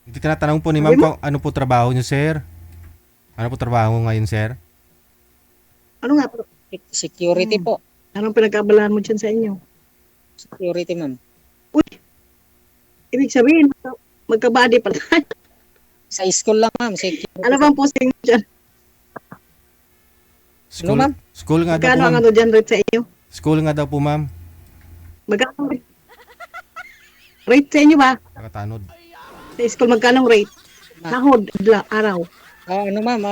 Hindi tinatanong po ni Sabi ma'am mo, kung ano po trabaho niyo, sir. Ano po trabaho ngayon, sir? ano nga po? Security Hmm. po. Anong pinagkabalahan mo dyan sa inyo? Security, ma'am. Uy, ibig sabihin, magkabady pala. Sa school lang, ma'am. Ano Security po. bang posting mo dyan? Ano, School, ma'am? school nga daw po, Magkano ang ma'am. ano dyan rate sa inyo? School nga daw po, ma'am. Magkano rate sa inyo ba? Nakatanod. Sa school, magkano rate? Sahod, araw. Ano, ma'am?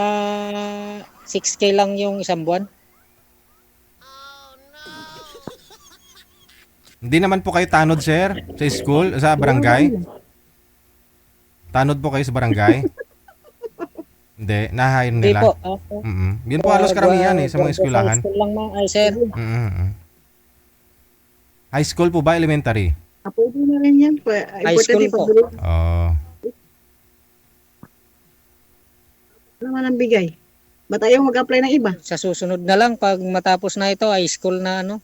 6K lang yung isang buwan. Hindi naman po kayo tanod, sir, sa school, sa barangay. Tanod po kayo sa barangay. Hindi, na-hire Hindi nila. po. Yun po halos karamihan sa mga eskwelahan. Sa school lang, ma'am. Ay, sir. High school po ba? Elementary? Pwede na rin yan. High school po. Oh. Ano naman ang bigay? Ba't ayaw mag-apply ng iba? Sa susunod na lang, pag matapos na ito, high school na ano.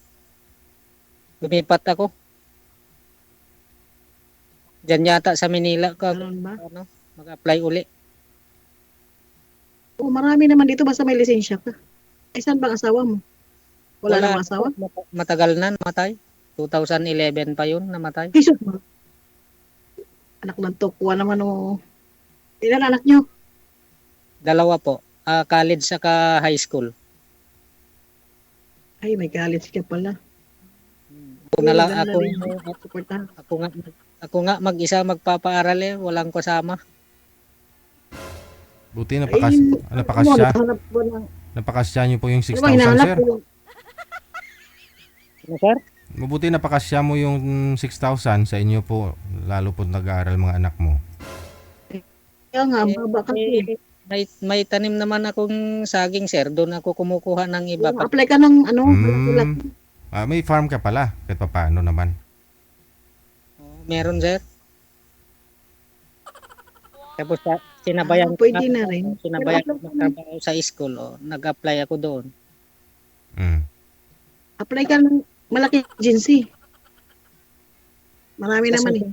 Lumipat ako. Diyan yata sa Manila ka Ganun ba? mag-apply uli. Oo, marami naman dito basta may lisensya ka. Ay, saan bang asawa mo? Wala namang asawa? Matagal na namatay. 2011 pa yun namatay. Jesus, anak ng tukwa naman o. Ilan anak nyo? Dalawa po. College saka high school. Ay, may college ka pala. Ako na lang Ganda ako, rin. Suportahan. ako nga mag-isa magpapaaral walang kasama. Buti Ay, napakasya. naghanap ba ng... Napakasya niyo po yung Ano ba 6,000, hinahanap sir. ko? Ano, sir? Mabuti napakasya mo yung 6,000 sa inyo po, lalo po nag-aaral mga anak mo. Kaya nga, baba kasi. May tanim naman akong saging, sir. Doon ako kumukuha ng iba. Apply ka ng ano, malaki-laki. May farm ka pala, kahit paano naman. Meron, sir. Tapos sinabayan ko Pwede na rin. Sinabayan Pero ko magtrabaho sa school. Nag-apply ako doon. Apply ka ng malaki agency. Marami naman eh.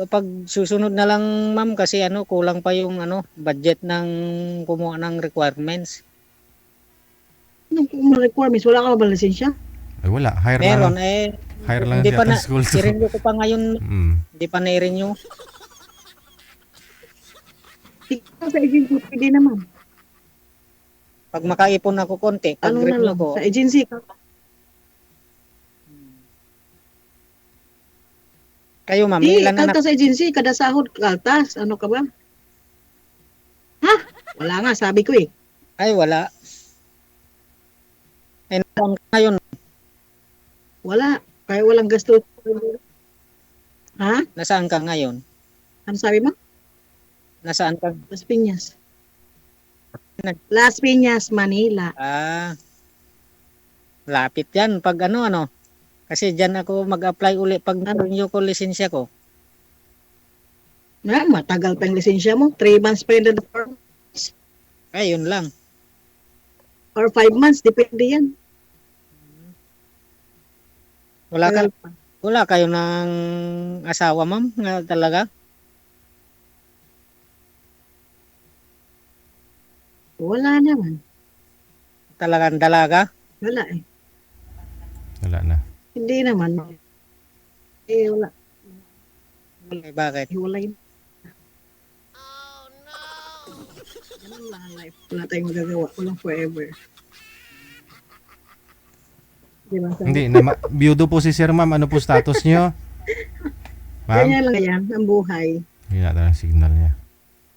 Pag susunod na lang, ma'am, kasi kulang pa yung budget ng kumuha ng requirements. Anong requirements? Wala ka ba lisensya? Ay wala, hire Meron lang. Hire lang hindi siya pa na sa school. i-renew ko pa ngayon. Hindi pa na-renew. Ikaw sa agency, pwede naman. Pag makaipon ako konti, pag Ano na renew lang, ko, sa agency ka. kayo, ma'am, Di, ilan anak? kaltas sa agency, kada sahod, kaltas. Ano ka ba? Ha? Wala nga, sabi ko eh. Ay, wala. Ay, nasaan ka ngayon? Wala. Kaya walang gasto. Ha? Nasaan ka ngayon? Ano sabi mo? Nasaan ka? Las Piñas. Las Piñas, Manila. Lapit yan. Pag kasi dyan ako mag-apply uli pag renew ko lisensya ko. Na, matagal pa yung lisensya mo. 3 months pa yun. Ay, yun lang. Or 5 months, depende yan. Wala kayo ng asawa, ma'am? Nga talaga? Wala naman. Talagang dalaga? Wala eh. Wala na. Hindi naman. Eh, wala. Eh, bakit? Wala yun. Ganun lang ang life. Wala tayong magagawa. Walang forever. Diba? Hindi, biyudo po si sir, ma'am. Ano po status niyo? Ma'am? Ganyan lang yan, ang buhay. Hindi natin ang signal niya.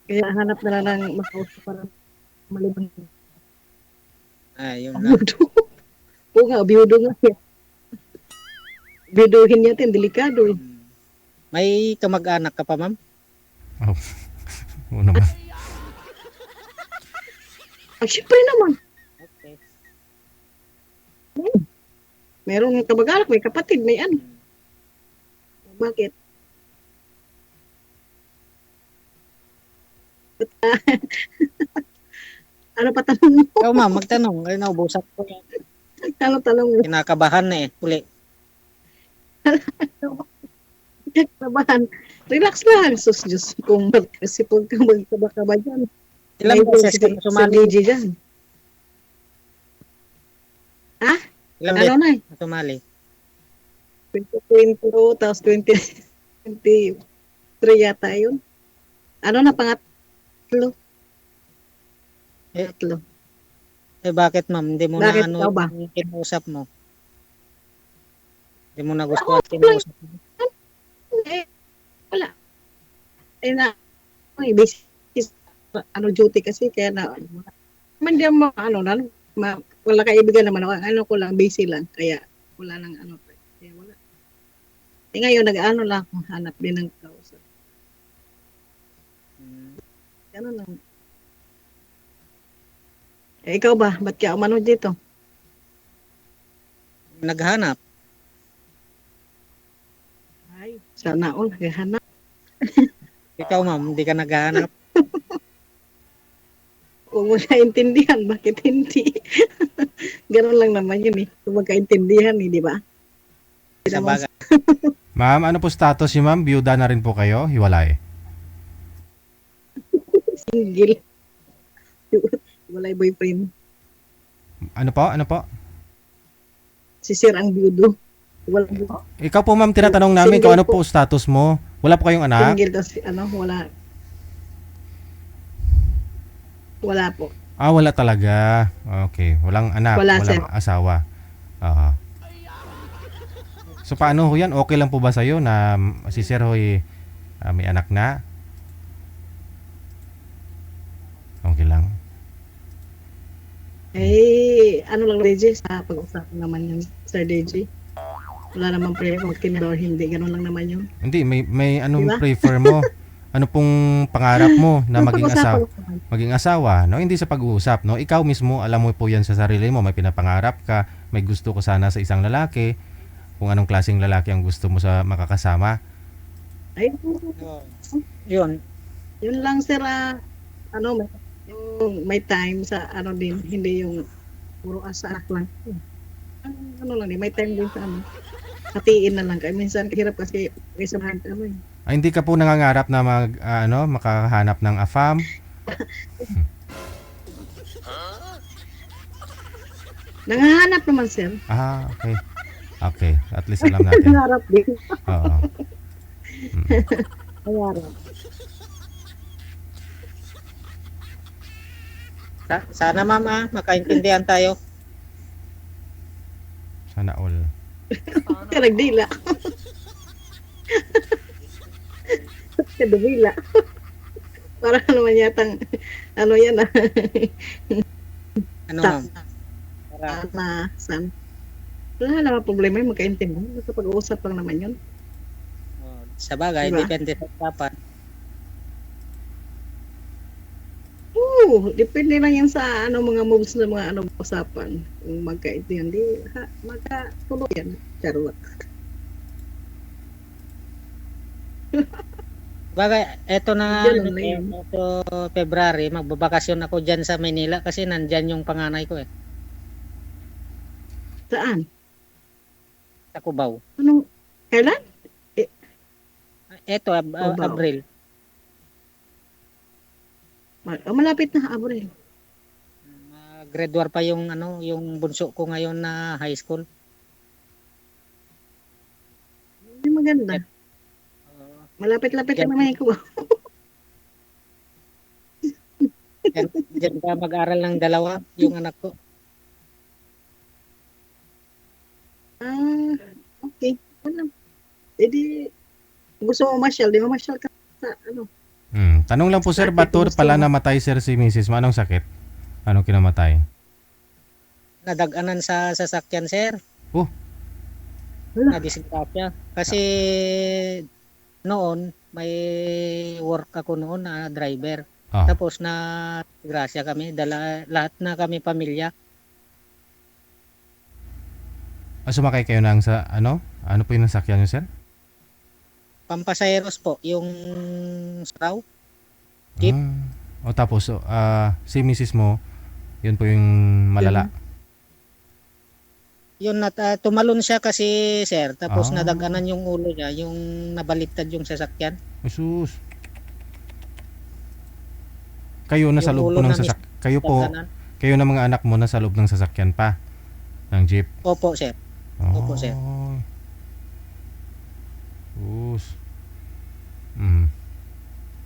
Kaya hanap na lang ng makausap para malibang. Yun lang. Biyudo. Oo nga, biyudo nga. Biyuduhin natin, delikado eh. May kamag-anak ka pa, ma'am? Oo naman. Siyempre naman. Okay. Merong kamag-anak, may kapatid, may ano. Bakit? Ano pa tanong mo? Ikaw, ma'am, magtanong. Ay, naubusan ko yan. Ano tanong mo? Kinakabahan na eh. Uli. Kinabahan. Relax lang. Sus, Diyos, kung kasi pag ka magkaba-kaba dyan. Ilang May beses ka na Sir sumali? DJ dyan. Ha? Ilang Ano beses na eh? ka na sumali? 2022, tapos 2023 yata yun. Ano na, pangatlo? Eh, Pangatlo. bakit ma'am? Hindi mo Bakit na ano ikaw ba? yung kinausap mo? Hindi mo na gusto Oo, at kinausap mo? eh, wala. Eh na, busy ano duty kasi kaya na man di mo ano na wala kaibigan naman ako. Ano ko lang busy lang kaya wala nang ano kaya wala. Eh ngayon nag-ano lang ako hanap din ng kausap. Hmm. Ano lang. Eh ikaw ba? Ba't ka umano dito? Naghanap. Ay, sana all naghahanap. Ikaw ma'am, hindi ka naghahanap. Kung mo naintindihan, bakit hindi? Ganun lang naman yun eh. Kung magkaintindihan eh, di ba? Sa bagay. Ma'am, ano po status niyo ma'am? Byuda na rin po kayo? Hiwalay? Single. Walay boyfriend. Ano po? Ano po? Si Sir ang byudo. Walang Ikaw po ma'am, tinatanong namin kung Single ano po status mo. Wala po kayong anak? single tas ano, wala. Wala po. Ah, wala talaga. Okay. Walang anak, Wala, walang sir. asawa. Aha. So paano ho yan? Okay lang po ba sa'yo na si Sir Hoy may anak na? Okay lang. Eh, ano lang DJ, sa pag-usapan naman yun, Sir DJ. Wala naman prayer kung kinito or hindi. Ganun lang naman yun. Hindi, may anong Diba? prefer mo? Ano pong pangarap mo na maging Pag-usapan asawa? lang naman. Maging asawa, no? Hindi sa pag-uusap, no? Ikaw mismo, alam mo po yan sa sarili mo, may pinapangarap ka, may gusto ko sana sa isang lalaki, kung anong klaseng lalaki ang gusto mo sa makakasama. Ay, Yun. yun lang sir, ano, yung may time sa ano din, hindi yung puro asa anak lang. Ano lang din, may time din sa ano. Hatiin na lang kayo. Minsan hirap kasi may samahan ano eh. Ay, hindi ka po nangangarap na makahanap ng afam? Nangahanap naman sir. Ah, okay. Okay, at least alam natin. Nangarap din. Oo. Nangarap. Sana ma'am makaintindihan tayo. Sana all. Kaya nagdila. Kaya dumila. Para naman yatang, ano yan Ano ma'am? Para na, san. Wala naman problema yun, magkaintindihan. Basta pag-uusap lang naman yun. sa bagay, Diba? depende sa usapan. Oo, depende lang yan sa ano mga moves na mga ano usapan. Kung magkaintindihan, di magkatuloy yan. Charot. Bagay, eto na Ganun na yun. eto February, magbabakasyon ako diyan sa Manila kasi nandyan yung panganay ko eh, Saan? sa Cubao. Anong, kailan? Eto Cubao. Abril. Malapit na, Abril. Grade 1 pa yung ano, yung bunso ko ngayon na high school. Hindi maganda. Malapit-lapit Yan. naman ko. Diyan ka mag-aral ng dalawa, yung anak ko. Okay. Ano? Edi, gusto mo masyal, di mo masyal ka sa ano. Tanong lang po sir, Sakit, batur gusto pala mo? namatay sir si Mrs. mo? Anong sakit? Anong kinamatay? Nadaganan sa sasakyan, sir. Oh, Wala. Nadisgrasya. Kasi noon, may work ako noon na driver. ah. Tapos na grasya kami, lahat na kami pamilya. Sumakay kayo ng sa ano? Ano po yung nasakyan nyo sir? Pampasaheros po, yung straw. Jeep. O tapos, si Mrs. mo, yun po yung malala. Yun tumalon siya kasi sir, tapos Ah. nadaganan yung ulo niya, yung nabaliktad yung sasakyan. Jesus. Kayo nasa Yung loob ulo po ng ng kayo po, isang kayo na mga anak mo nasa loob ng sasakyan pa ng jeep. Opo sir. Opo, sir. Ay. Sus. Mm.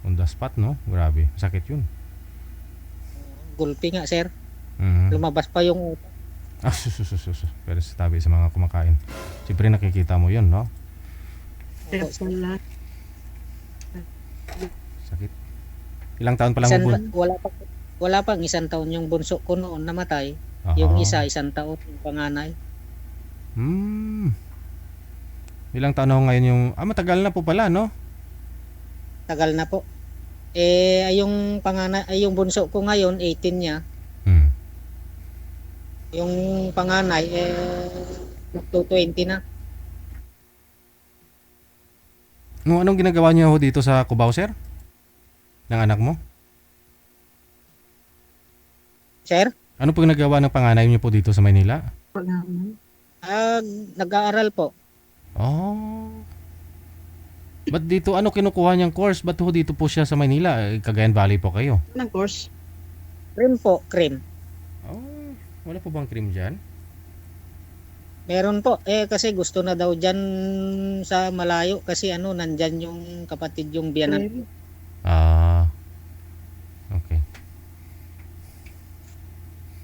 On the spot, no? Grabe. Sakit yun. Gulpi nga sir. Mhm. Lumabas pa yung ulo. Ah, sus. Pero sa tabi sa mga kumakain. Siyempre nakikita mo yun, no? Kaya Opo, sir. pala, Sakit. Ilang taon pa lang Isang, ubod? wala pang isang taon yung bunso ko noon namatay. Aha. Yung isa, isang taon yung panganay. Hmm. Ilang taon na ho ngayon yung... matagal na po pala, no? Tagal na po. Yung panganay, yung bunso ko ngayon, 18 niya. Hmm. Yung panganay, 220 na. Anong ginagawa niyo ho dito sa Cubao, sir? Ng anak mo? Sir, Ano po ginagawa ng panganay niyo po dito sa Maynila? pag nag-aaral po. Oh. Ba't dito, ano kinukuha niyang course? Ba't ho dito po siya sa Maynila? Cagayan Valley po kayo. ng course. Cream po, cream. Oh, wala po bang cream dyan? Meron po. Kasi gusto na daw dyan sa malayo kasi nandyan yung kapatid yung biyanan. Ah, okay.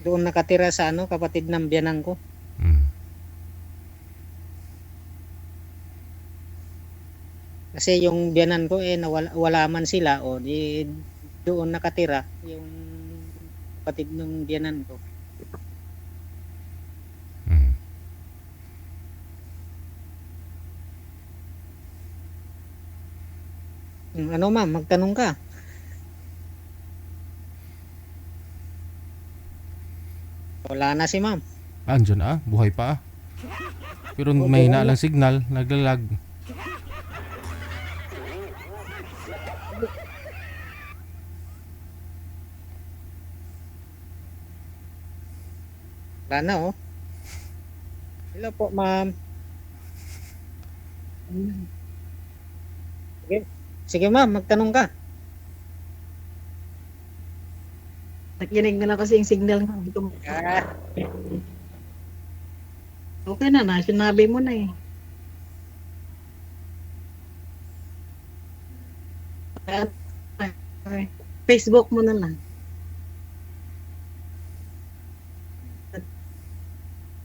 Doon nakatira sa kapatid ng biyanan ko. Mm. Kasi yung biyanan ko wala man sila di doon nakatira yung kapatid ng biyanan ko. Mm. Ma'am, magtanong ka. Wala na si ma'am. Andyan buhay pa Pero may hina lang signal, naglalag. Wala na Hello po ma'am. Sige ma'am, magtanong ka. Nakinig na lang kasi yung signal ko. Hindi ko okay na, sinabi mo na eh. Okay. Facebook mo na lang.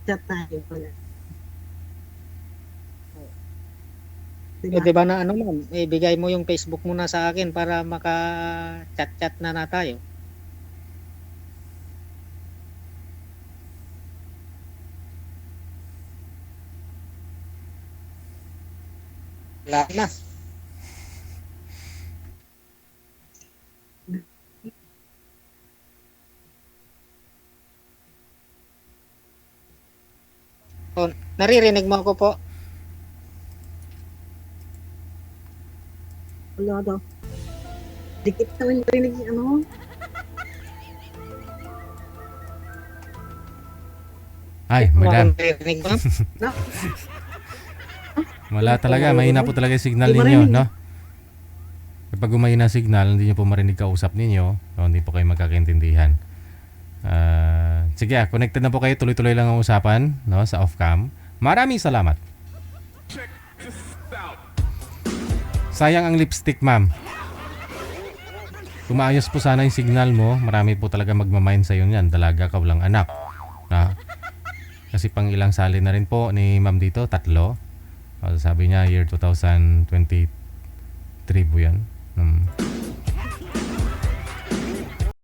Chat tayo pala. Di ba na ma'am, ibigay mo yung Facebook mo na sa akin para maka-chat-chat na tayo. Wala na. Naririnig mo ako po? Wala daw. Dikit naman yung rinig Ay, madam. Naririnig mo? Wala talaga, mahina po talaga yung signal Di ninyo, marinig. no? Kapag umahina signal, hindi niyo po marinig kausap ninyo, so hindi po kayo magkakaintindihan. Sige, connected na po kayo, tuloy-tuloy lang ang usapan, no, sa off-cam. Maraming salamat. Sayang ang lipstick, ma'am. Kung maayos po sana yung signal mo, marami po talaga magmamind sa'yo niyan. Dalaga ka, walang anak. Na? Kasi pang ilang sali na rin po ni ma'am dito, 3. Sabi niya, year 2023 po yan.